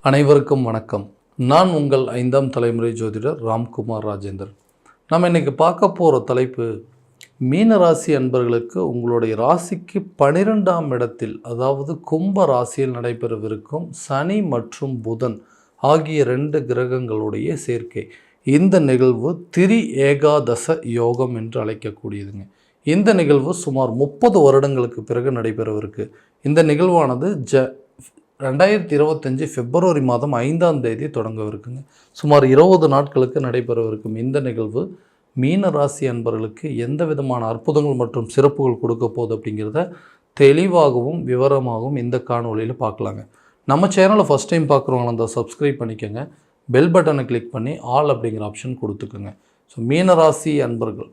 அனைவருக்கும் வணக்கம். நான் உங்கள் 5ஆம் தலைமுறை ஜோதிடர் ராம்குமார் ராஜேந்தர். நம்ம இன்றைக்கி பார்க்க போகிற தலைப்பு, மீன ராசி அன்பர்களுக்கு உங்களுடைய ராசிக்கு 12ஆம் இடத்தில், அதாவது கும்ப ராசியில் நடைபெறவிருக்கும் சனி மற்றும் புதன் ஆகிய 2 கிரகங்களுடைய சேர்க்கை. இந்த நிகழ்வு திரி ஏகாதச யோகம் என்று அழைக்கக்கூடியதுங்க. இந்த நிகழ்வு சுமார் 30 வருடங்களுக்கு பிறகு நடைபெறவிருக்கு. இந்த நிகழ்வானது 2025 பிப்ரவரி மாதம் 5ஆம் தேதி தொடங்கவிருக்குங்க. சுமார் 20 நாட்களுக்கு நடைபெறவிருக்கும் இந்த நிகழ்வு மீன ராசி அன்பர்களுக்கு எந்த விதமான அற்புதங்கள் மற்றும் சிறப்புகள் கொடுக்க போகுது அப்படிங்கிறத தெளிவாகவும் விவரமாகவும் இந்த காணொலியில் பார்க்கலாங்க. நம்ம சேனலை ஃபஸ்ட் டைம் பார்க்குறவங்கள அந்த சப்ஸ்கிரைப் பண்ணிக்கோங்க. பெல் பட்டனை கிளிக் பண்ணி ஆல் அப்படிங்கிற ஆப்ஷன் கொடுத்துக்குங்க. ஸோ மீனராசி அன்பர்கள்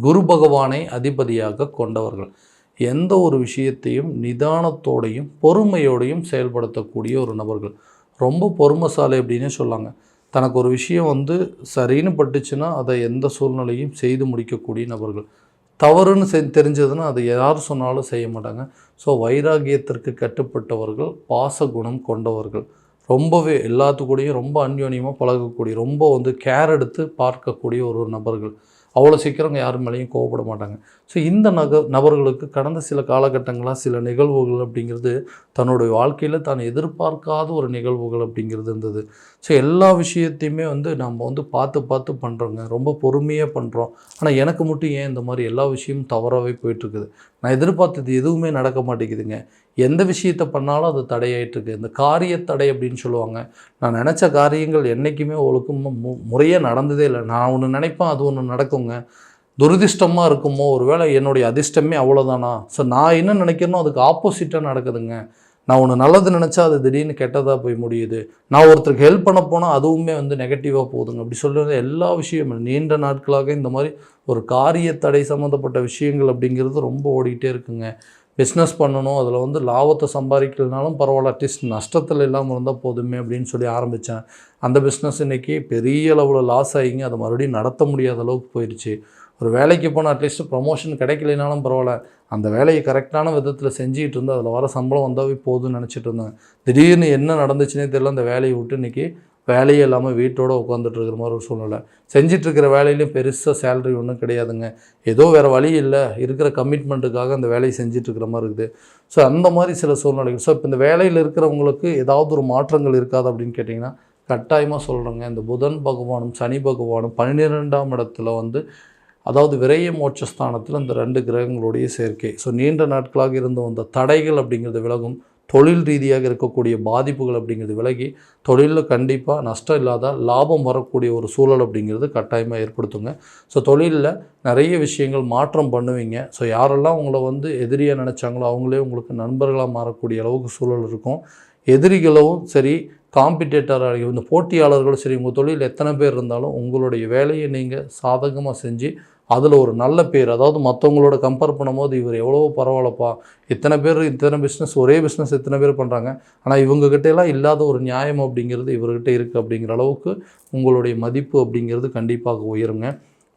குரு பகவானை அதிபதியாக கொண்டவர்கள். எந்த ஒரு விஷயத்தையும் நிதானத்தோடையும் பொறுமையோடையும் செயல்படுத்தக்கூடிய ஒரு நபர்கள். ரொம்ப பொறுமைசாலி அப்படின்னே சொல்லாங்க. தனக்கு ஒரு விஷயம் சரின்னு பட்டுச்சுன்னா அதை எந்த சூழ்நிலையும் செய்து முடிக்கக்கூடிய நபர்கள். தவறுன்னு தெரிஞ்சதுன்னா அதை யார் சொன்னாலும் செய்ய மாட்டாங்க. ஸோ வைராகியத்திற்கு கட்டுப்பட்டவர்கள், பாசகுணம் கொண்டவர்கள். ரொம்பவே எல்லாத்துக்கூடையும் ரொம்ப அந்யோன்யமாக பழகக்கூடிய, ரொம்ப கேர் எடுத்து பார்க்கக்கூடிய ஒரு நபர்கள். அவ்வளோ சீக்கிரம் யார் மேலேயும் கோவப்பட மாட்டாங்க. ஸோ இந்த நபர்களுக்கு கடந்த சில காலகட்டங்களாக சில நிகழ்வுகள் அப்படிங்கிறது தன்னுடைய வாழ்க்கையில் தான் எதிர்பார்க்காத ஒரு நிகழ்வுகள் அப்படிங்கிறது இருந்தது. ஸோ எல்லா விஷயத்தையுமே நம்ம பார்த்து பண்ணுறோங்க, ரொம்ப பொறுமையாக பண்ணுறோம். ஆனால் எனக்கு மட்டும் ஏன் இந்த மாதிரி எல்லா விஷயமும் தவறாகவே போயிட்டுருக்குது, நான் எதிர்பார்த்தது எதுவுமே நடக்க மாட்டேங்குதுங்க, எந்த விஷயத்தை பண்ணாலும் அது தடையாயிட்டுருக்கு. இந்த காரிய தடை அப்படின்னு சொல்லுவாங்க. நான் நினச்ச காரியங்கள் என்றைக்குமே ஒழுக்கம் முறையாக நடந்ததே இல்லை. நான் ஒன்று நினைப்பேன், அது ஒன்று நடக்குங்க. துரதிர்ஷ்டமாக இருக்குமோ, ஒருவேளை என்னுடைய அதிர்ஷ்டமே அவ்வளோதானா? ஸோ நான் என்ன நினைக்கிறேனோ அதுக்கு ஆப்போசிட்டாக நடக்குதுங்க. நான் ஒன்று நல்லது நினச்சா அது திடீர்னு கெட்டதாக போய் முடியுது. நான் ஒருத்தருக்கு ஹெல்ப் பண்ண போனால் அதுவுமே நெகட்டிவாக போகுதுங்க. அப்படி சொல்கிறது எல்லா விஷயமும் நீண்ட நாட்களாக இந்த மாதிரி ஒரு காரிய தடை சம்மந்தப்பட்ட விஷயங்கள் அப்படிங்கிறது ரொம்ப ஓடிக்கிட்டே இருக்குங்க. பிஸ்னஸ் பண்ணணும், அதில் லாபத்தை சம்பாதிக்கலனாலும் பரவாயில்ல, அட்லீஸ்ட் நஷ்டத்தில் இல்லாமல் இருந்தால் போதுமே அப்படின்னு சொல்லி ஆரம்பித்தேன். அந்த பிஸ்னஸ் இன்றைக்கி பெரிய அளவில் லாஸ் ஆகிங்க. அதை மறுபடியும் நடத்த முடியாத அளவுக்கு போயிடுச்சு. ஒரு வேலைக்கு போனால் அட்லீஸ்ட் ப்ரமோஷன் கிடைக்கலைனாலும் பரவாயில்ல, அந்த வேலையை கரெக்டான விதத்தில் செஞ்சுக்கிட்டு இருந்தால் அதில் வர சம்பளம் வந்தாவே போதும்னு நினச்சிட்டு இருந்தேன். திடீர்னு என்ன நடந்துச்சுன்னே தெரியல. அந்த வேலையை விட்டு இன்றைக்கி வேலையே இல்லாமல் வீட்டோடு உட்காந்துட்டு இருக்கிற மாதிரி ஒரு சூழ்நிலை. செஞ்சிட்ருக்கிற வேலையிலையும் பெருசாக சேலரி ஒன்றும் கிடையாதுங்க. ஏதோ வேறு வழி இல்லை, இருக்கிற கமிட்மெண்ட்டுக்காக அந்த வேலையை செஞ்சிட்ருக்கிற மாதிரி இருக்குது. ஸோ அந்த மாதிரி சில சூழ்நிலைகள். ஸோ இப்போ இந்த வேலையில் இருக்கிறவங்களுக்கு ஏதாவது ஒரு மாற்றங்கள் இருக்காது அப்படின்னு கேட்டிங்கன்னா கட்டாயமாக சொல்கிறேங்க. இந்த புதன் பகவானும் சனி பகவானும் 12ஆம் இடத்துல அதாவது விரைய மோட்சஸ்தானத்தில் இந்த 2 கிரகங்களுடைய சேர்க்கை. ஸோ நீண்ட நாட்களாக இருந்து வந்த தடைகள் அப்படிங்கிறது விலகும். தொழில் ரீதியாக இருக்கக்கூடிய பாதிப்புகள் அப்படிங்கிறது விலகி தொழிலில் கண்டிப்பாக நஷ்டம் இல்லாத லாபம் வரக்கூடிய ஒரு சூழல் அப்படிங்கிறது கட்டாயமாக ஏற்படுத்துங்க. ஸோ தொழிலில் நிறைய விஷயங்கள் மாற்றம் பண்ணுவீங்க. ஸோ யாரெல்லாம் உங்களை எதிரியாக நினச்சாங்களோ அவங்களே உங்களுக்கு நண்பர்களாக மாறக்கூடிய அளவுக்கு சூழல் இருக்கும். எதிரிகளும் சரி, காம்படிட்டராக இந்த போட்டியாளர்களும் சரி, உங்கள் தொழில் எத்தனை பேர் இருந்தாலும் உங்களுடைய வேலையை நீங்கள் சாதகமாக செஞ்சு அதில் ஒரு நல்ல பேர், அதாவது மற்றவங்களோட கம்பேர் பண்ணும்போது இவர் எவ்வளோ பரவாயில்லப்பா, இத்தனை பிஸ்னஸ், ஒரே பிஸ்னஸ் இத்தனை பேர் பண்ணுறாங்க, ஆனால் இவங்ககிட்டலாம் இல்லாத ஒரு நியாயம் அப்படிங்கிறது இவர்கிட்ட இருக்குது அப்படிங்கிற அளவுக்கு உங்களுடைய மதிப்பு அப்படிங்கிறது கண்டிப்பாக உயருங்க.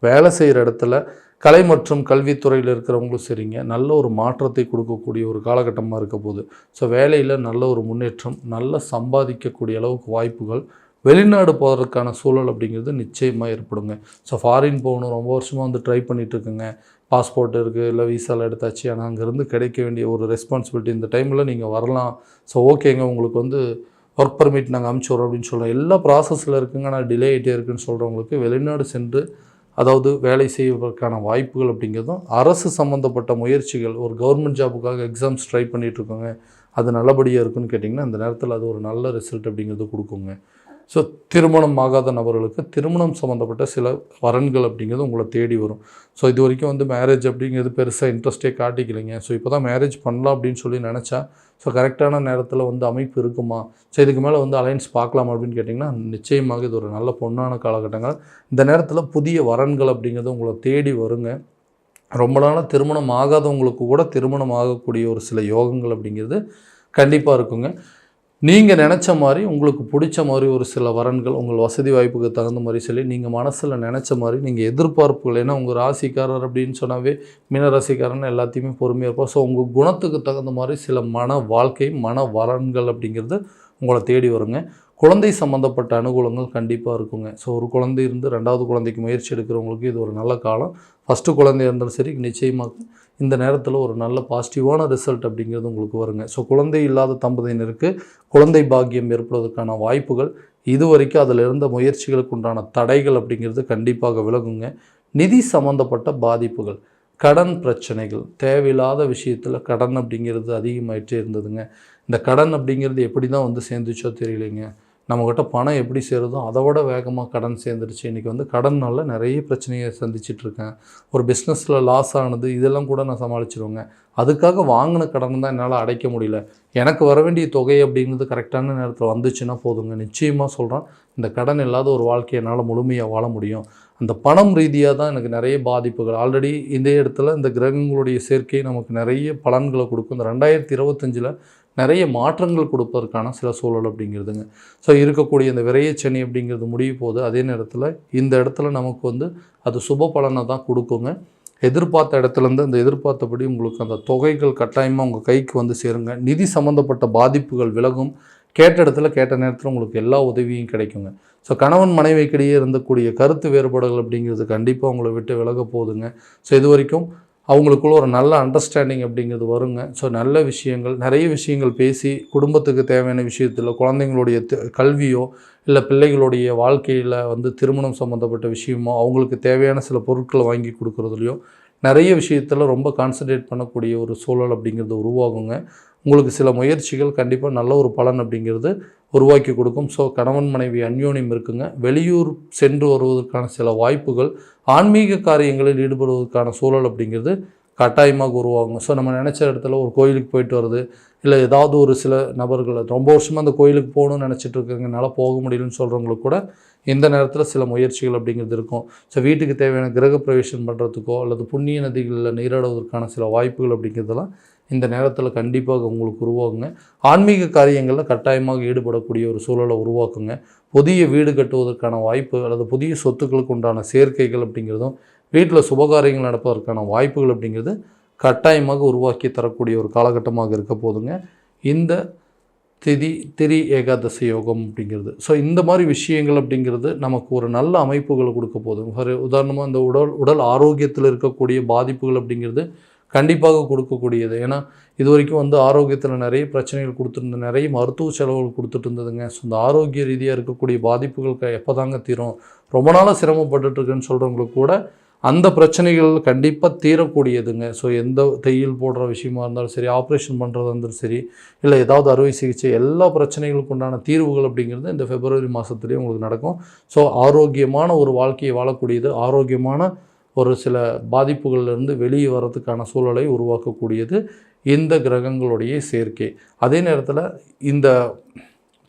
வேலை செய்கிற இடத்துல கலை மற்றும் கல்வித்துறையில் இருக்கிறவங்களும் சரிங்க, நல்ல ஒரு மாற்றத்தை கொடுக்கக்கூடிய ஒரு காலகட்டமாக இருக்க போகுது. ஸோ வேலையில் நல்ல ஒரு முன்னேற்றம், நல்ல சம்பாதிக்கக்கூடிய அளவுக்கு வாய்ப்புகள், வெளிநாடு போகிறதுக்கான சூழல் அப்படிங்கிறது நிச்சயமாக ஏற்படுங்க. ஸோ ஃபாரின் போகணும், ரொம்ப வருஷமாக ட்ரை பண்ணிகிட்ருக்குங்க. பாஸ்போர்ட் இருக்குது, இல்லை வீசாவில் எடுத்தாச்சு, ஆனால் அங்கேருந்து கிடைக்க வேண்டிய ஒரு ரெஸ்பான்சிபிலிட்டி இந்த டைமில் நீங்கள் வரலாம். ஸோ ஓகேங்க, உங்களுக்கு ஒர்க் பர்மிட் நாங்கள் அனுப்பிச்சி அப்படின்னு சொல்கிறோம். எல்லா ப்ராசஸில் இருக்குங்க, ஆனால் டிலே ஆகிட்டே இருக்குதுன்னு சொல்கிறவங்களுக்கு வெளிநாடு சென்று அதாவது வேலை செய்வதற்கான வாய்ப்புகள் அப்படிங்கிறதும், அரசு சம்மந்தப்பட்ட முயற்சிகள், ஒரு கவர்மெண்ட் ஜாபுக்காக எக்ஸாம்ஸ் ட்ரை பண்ணிகிட்ருக்கோங்க, அது நல்லபடியாக இருக்குன்னு கேட்டிங்கன்னா அந்த நேரத்தில் அது ஒரு நல்ல ரிசல்ட் அப்படிங்கிறது கொடுக்குங்க. ஸோ திருமணம் ஆகாத நபர்களுக்கு திருமணம் சம்மந்தப்பட்ட சில வரன்கள் அப்படிங்கிறது உங்களை தேடி வரும். ஸோ இது வரைக்கும் மேரேஜ் அப்படிங்கிறது பெருசாக இன்ட்ரெஸ்ட்டே காட்டிக்கலைங்க. ஸோ இப்போ தான் மேரேஜ் பண்ணலாம் அப்படின்னு சொல்லி நினச்சா, ஸோ கரெக்டான நேரத்தில் அமைப்பு இருக்குமா, ஸோ இதுக்கு மேலே அலைன்ஸ் பார்க்கலாமா அப்படின்னு கேட்டிங்கன்னா நிச்சயமாக இது ஒரு நல்ல பொண்ணான காலகட்டங்கள். இந்த நேரத்தில் புதிய வரன்கள் அப்படிங்கிறது உங்களை தேடி வருங்க. ரொம்ப நாளாக திருமணம் ஆகாதவங்களுக்கு கூட திருமணம் ஆகக்கூடிய ஒரு சில யோகங்கள் அப்படிங்கிறது கண்டிப்பாக இருக்குங்க. நீங்கள் நினச்ச மாதிரி, உங்களுக்கு பிடிச்ச மாதிரி ஒரு சில வரன்கள் உங்கள் வசதி வாய்ப்புக்கு தகுந்த மாதிரி சொல்லி நீங்கள் மனசில் நினச்ச மாதிரி நீங்கள் எதிர்பார்ப்புகள், ஏன்னா உங்கள் ராசிக்காரர் அப்படின்னு சொன்னாவே மீன ராசிக்காரன்னு எல்லாத்தையுமே பொறுமையாக இருப்போம். ஸோ உங்கள் குணத்துக்கு தகுந்த மாதிரி சில மன வாழ்க்கை, மன வரன்கள் அப்படிங்கிறது உங்களை தேடி வருங்க. குழந்தை சம்மந்தப்பட்ட அனுகூலங்கள் கண்டிப்பாக இருக்குங்க. ஸோ ஒரு குழந்தை இருந்து 2வது குழந்தைக்கு முயற்சி எடுக்கிறவங்களுக்கு இது ஒரு நல்ல காலம். ஃபஸ்ட்டு குழந்தையாக இருந்தாலும் சரி, நிச்சயமாக இந்த நேரத்தில் ஒரு நல்ல பாசிட்டிவான ரிசல்ட் அப்படிங்கிறது உங்களுக்கு வருங்க. ஸோ குழந்தை இல்லாத தம்பதியினருக்கு குழந்தை பாக்கியம் ஏற்படுவதற்கான வாய்ப்புகள், இது வரைக்கும் அதில் இருந்த முயற்சிகளுக்கு உண்டான தடைகள் அப்படிங்கிறது கண்டிப்பாக விலகுங்க. நிதி சம்மந்தப்பட்ட பாதிப்புகள், கடன் பிரச்சனைகள், தேவையில்லாத விஷயத்தில் கடன் அப்படிங்கிறது அதிகமாகிட்டே இருந்ததுங்க. இந்த கடன் அப்படிங்கிறது எப்படி தான் வந்து சேர்ந்துச்சோ தெரியலைங்க. நம்மக்கிட்ட பணம் எப்படி சேருதோ அதை விட வேகமாக கடன் சேர்ந்துருச்சு. இன்றைக்கி வந்து கடனால் நிறைய பிரச்சனையை சந்திச்சிட்ருக்கேன். ஒரு பிஸ்னஸில் லாஸ் ஆனது இதெல்லாம் கூட நான் சமாளிச்சிருவேங்க. அதுக்காக வாங்கின கடன் தான் என்னால் அடைக்க முடியல. எனக்கு வர வேண்டிய தொகை அப்படிங்கிறது கரெக்டான நேரத்தில் வந்துச்சுன்னா போதுங்க. நிச்சயமாக சொல்கிறேன், இந்த கடன் இல்லாத ஒரு வாழ்க்கையை என்னால் முழுமையாக வாழ முடியும். அந்த பணம் ரீதியாக தான் எனக்கு நிறைய பாதிப்புகள். ஆல்ரெடி இந்த இடத்துல இந்த கிரகங்களுடைய சேர்க்கை நமக்கு நிறைய பலன்களை கொடுக்கும். இந்த 2025 நிறைய மாற்றங்கள் கொடுப்பதற்கான சில சூழல் அப்படிங்கிறதுங்க. ஸோ இருக்கக்கூடிய இந்த விரயச்சனி அப்படிங்கிறது முடிய போது, அதே நேரத்தில் இந்த இடத்துல நமக்கு வந்து அது சுப பலனை தான் கொடுக்குங்க. எதிர்பார்த்த இடத்துலேருந்து அந்த எதிர்பார்த்தபடி உங்களுக்கு அந்த தொகைகள் கட்டாயமாக உங்கள் கைக்கு வந்து சேருங்க. நிதி சம்மந்தப்பட்ட பாதிப்புகள் விலகும். கேட்ட இடத்துல கேட்ட நேரத்தில் உங்களுக்கு எல்லா உதவியும் கிடைக்குங்க. ஸோ கணவன் மனைவிக்கிடையே இருந்தக்கூடிய கருத்து வேறுபாடுகள் அப்படிங்கிறது கண்டிப்பாக உங்களை விட்டு விலக போகுதுங்க. ஸோ இது வரைக்கும் அவங்களுக்குள்ள ஒரு நல்ல அண்டர்ஸ்டாண்டிங் அப்படிங்கிறது வருங்க. ஸோ நல்ல விஷயங்கள், நிறைய விஷயங்கள் பேசி குடும்பத்துக்கு தேவையான விஷயத்தில் குழந்தைங்களுடைய கல்வியோ இல்லை பிள்ளைகளுடைய வாழ்க்கையில் வந்து திருமணம் சம்மந்தப்பட்ட விஷயமோ அவங்களுக்கு தேவையான சில பொருட்களை வாங்கி கொடுக்குறதுலையோ நிறைய விஷயத்தில் ரொம்ப கான்சன்ட்ரேட் பண்ணக்கூடிய ஒரு சூழல் அப்படிங்கிறது உருவாகுங்க. உங்களுக்கு சில முயற்சிகள் கண்டிப்பாக நல்ல ஒரு பலன் அப்படிங்கிறது உருவாக்கி கொடுக்கும். ஸோ கணவன் மனைவி அந்யோன்யம் இருக்குங்க. வெளியூர் சென்று வருவதற்கான சில வாய்ப்புகள், ஆன்மீக காரியங்களில் ஈடுபடுவதற்கான சூழல் அப்படிங்கிறது கட்டாயமாக உருவாகுங்க. ஸோ நம்ம நினச்ச இடத்துல ஒரு கோயிலுக்கு போயிட்டு வருது, இல்லை ஏதாவது ஒரு சில நபர்கள் ரொம்ப வருஷமாக அந்த கோயிலுக்கு போகணும்னு நினச்சிட்டு இருக்கிறதுனால போக முடியலன்னு சொல்கிறவங்களுக்கு கூட இந்த நேரத்தில் சில முயற்சிகள் அப்படிங்கிறது இருக்கும். ஸோ வீட்டுக்கு தேவையான கிரக பிரவேசம் பண்ணுறதுக்கோ அல்லது புண்ணிய நதிகளில் நீராடுவதற்கான சில வாய்ப்புகள் அப்படிங்கிறதெல்லாம் இந்த நேரத்தில் கண்டிப்பாக உங்களுக்கு உருவாகுங்க. ஆன்மீக காரியங்களில் கட்டாயமாக ஈடுபடக்கூடிய ஒரு சூழலை உருவாக்குங்க. புதிய வீடு கட்டுவதற்கான வாய்ப்பு அல்லது புதிய சொத்துக்களுக்கு உண்டான சேர்க்கைகள் அப்படிங்கிறதும், வீட்டில் சுபகாரியங்கள் நடப்பதற்கான வாய்ப்புகள் அப்படிங்கிறது கட்டாயமாக உருவாக்கி தரக்கூடிய ஒரு காலகட்டமாக இருக்க போதுங்க இந்த திரி ஏகாதசி யோகம் அப்படிங்கிறது. ஸோ இந்த மாதிரி விஷயங்கள் அப்படிங்கிறது நமக்கு ஒரு நல்ல அமைப்புகளை கொடுக்க போதும். ஒரு உதாரணமாக இந்த உடல் ஆரோக்கியத்தில் இருக்கக்கூடிய பாதிப்புகள் அப்படிங்கிறது கண்டிப்பாக கொடுக்கக்கூடியது. ஏன்னா இது வரைக்கும் வந்து ஆரோக்கியத்தில் நிறைய பிரச்சனைகள் கொடுத்துருந்தது, நிறைய மருத்துவ செலவுகள் கொடுத்துட்டு இருந்ததுங்க. ஸோ இந்த ஆரோக்கிய ரீதியாக இருக்கக்கூடிய பாதிப்புகள் எப்போ தாங்க தீரும், ரொம்ப நாளாக சிரமப்பட்டுருக்குன்னு சொல்கிறவங்களுக்கு கூட அந்த பிரச்சனைகள் கண்டிப்பாக தீரக்கூடியதுங்க. ஸோ எந்த தையல் போடுற விஷயமா இருந்தாலும் சரி, ஆப்ரேஷன் பண்ணுறதா இருந்தாலும் சரி, இல்லை ஏதாவது அறுவை சிகிச்சை, எல்லா பிரச்சனைகளுக்கு உண்டான தீர்வுகள் அப்படிங்கிறது இந்த பிப்ரவரி மாதத்துலேயே உங்களுக்கு நடக்கும். ஸோ ஆரோக்கியமான ஒரு வாழ்க்கையை வாழக்கூடியது, ஆரோக்கியமான ஒரு சில பாதிப்புகளிலிருந்து வெளியே வர்றதுக்கான சூழலை உருவாக்கக்கூடியது இந்த கிரகங்களுடைய சேர்க்கை. அதே நேரத்தில் இந்த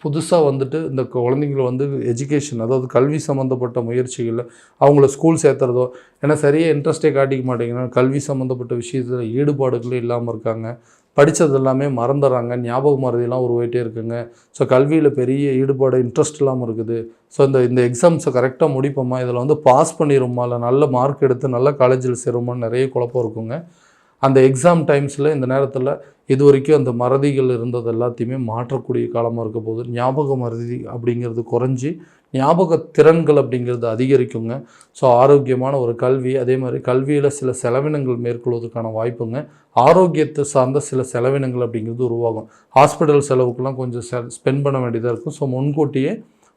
புதுசாக வந்துட்டு இந்த குழந்தைங்களை வந்து எஜுகேஷன், அதாவது கல்வி சம்மந்தப்பட்ட முயற்சிகளில் அவங்கள ஸ்கூல் சேர்த்துறதோ, ஏன்னா சரியாக இன்ட்ரெஸ்ட்டே காட்டிக்க மாட்டேங்கிறாங்க, கல்வி சம்மந்தப்பட்ட விஷயத்தில் ஈடுபாடுகளே இல்லாமல் இருக்காங்க, படித்தது எல்லாமே மறந்துடுறாங்க, ஞாபக மறதியெல்லாம் உருவாகிட்டே இருக்குங்க. ஸோ கல்வியில் பெரிய ஈடுபாடு, இன்ட்ரெஸ்ட் இல்லாமல் இருக்குது. ஸோ இந்த எக்ஸாம்ஸை கரெக்டாக முடிப்போமா, இதில் வந்து பாஸ் பண்ணிடுமா, இல்லை நல்ல மார்க் எடுத்து நல்ல காலேஜில் சேருமான்னு நிறைய குழப்பம் இருக்குங்க. அந்த எக்ஸாம் டைம்ஸில் இந்த நேரத்தில் இது வரைக்கும் அந்த மறதிகள் இருந்தது எல்லாத்தையுமே மாற்றக்கூடிய காலமாக இருக்க போது. ஞாபக மறதி அப்படிங்கிறது குறைஞ்சி ஞாபக திறன்கள் அப்படிங்கிறது அதிகரிக்குங்க. ஸோ ஆரோக்கியமான ஒரு கல்வி, அதே மாதிரி கல்வியில் சில செலவினங்கள் மேற்கொள்வதற்கான வாய்ப்புங்க. ஆரோக்கியத்தை சார்ந்த சில செலவினங்கள் அப்படிங்கிறது உருவாகும். ஹாஸ்பிட்டல் செலவுக்கெல்லாம் கொஞ்சம் ஸ்பெண்ட் பண்ண வேண்டியதாக இருக்கும். ஸோ முன்கூட்டியே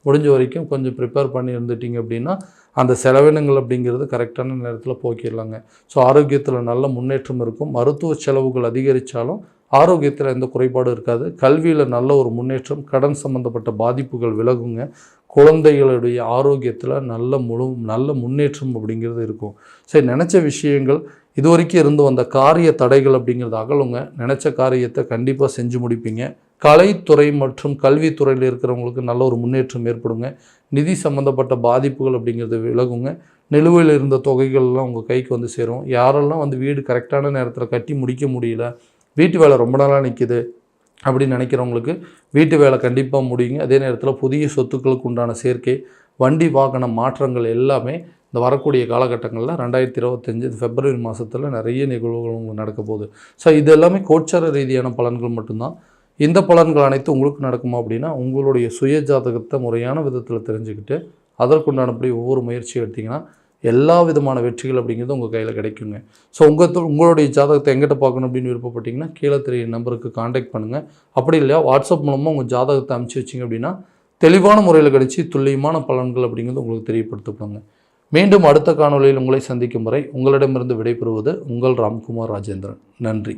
முடிஞ்ச வரைக்கும் கொஞ்சம் ப்ரிப்பேர் பண்ணி இருந்துட்டிங்க அப்படின்னா அந்த செலவினங்கள் அப்படிங்கிறது கரெக்டான நேரத்தில் போக்கிடலாங்க. ஸோ ஆரோக்கியத்தில் நல்ல முன்னேற்றம் இருக்கும். மருத்துவ செலவுகள் அதிகரித்தாலும் ஆரோக்கியத்தில் எந்த குறைபாடும் இருக்காது. கல்வியில் நல்ல ஒரு முன்னேற்றம், கடன் சம்மந்தப்பட்ட பாதிப்புகள் விலகுங்க. குழந்தைகளுடைய ஆரோக்கியத்தில் நல்ல முன்னேற்றம் அப்படிங்கிறது இருக்கும். சரி, நினச்ச விஷயங்கள் இது வரைக்கும் இருந்து வந்த காரிய தடைகள் அப்படிங்கிறது அகலுங்க. நினச்ச காரியத்தை கண்டிப்பாக செஞ்சு முடிப்பீங்க. கலைத்துறை மற்றும் கல்வித்துறையில் இருக்கிறவங்களுக்கு நல்ல ஒரு முன்னேற்றம் ஏற்படுங்க. நிதி சம்மந்தப்பட்ட பாதிப்புகள் அப்படிங்கிறது விலகுங்க. நிலுவையில் இருந்த தொகைகள்லாம் உங்கள் கைக்கு வந்து சேரும். யாரெல்லாம் வந்து வீடு கரெக்டான நேரத்தில் கட்டி முடிக்க முடியல, வீட்டு வேலை ரொம்ப நாளாக நிற்கிது அப்படின்னு நினைக்கிறவங்களுக்கு வீட்டு வேலை கண்டிப்பாக முடியுங்க. அதே நேரத்தில் புதிய சொத்துக்களுக்கு உண்டான சேர்க்கை, வண்டி வாகன மாற்றங்கள் எல்லாமே இந்த வரக்கூடிய காலகட்டங்களில் 2025 பிப்ரவரி மாதத்தில் நிறைய நிகழ்வுகள் உங்களுக்கு நடக்க போகுது. ஸோ இது எல்லாமே கோச்சார ரீதியான பலன்கள் மட்டும்தான். இந்த பலன்கள் அனைத்தும் உங்களுக்கு நடக்குமா அப்படின்னா உங்களுடைய சுய ஜாதகத்தை முறையான விதத்தில் தெரிஞ்சுக்கிட்டு அதற்குண்டானபடி ஒவ்வொரு முயற்சியை எடுத்திங்கன்னா எல்லா விதமான வெற்றிகள் அப்படிங்கிறது உங்கள் கையில் கிடைக்குங்க. ஸோ உங்களுடைய ஜாதகத்தை எங்கிட்ட பார்க்கணும் அப்படின்னு விருப்பப்பட்டீங்கன்னா கீழே தெரிய நம்பருக்கு காண்டாக்ட் பண்ணுங்கள். அப்படி இல்லையா வாட்ஸ்அப் மூலமாக உங்கள் ஜாதகத்தை அனுப்பிச்சி வச்சிங்க அப்படின்னா தெளிவான முறையில் கிடைச்சி துல்லியமான பலன்கள் அப்படிங்கிறது உங்களுக்கு தெரியப்படுத்தப்படுங்க. மீண்டும் அடுத்த காணொலியில் உங்களை சந்திக்கும் வரை உங்களிடமிருந்து விடைபெறுவது உங்கள் ராம்குமார் ராஜேந்திரன். நன்றி.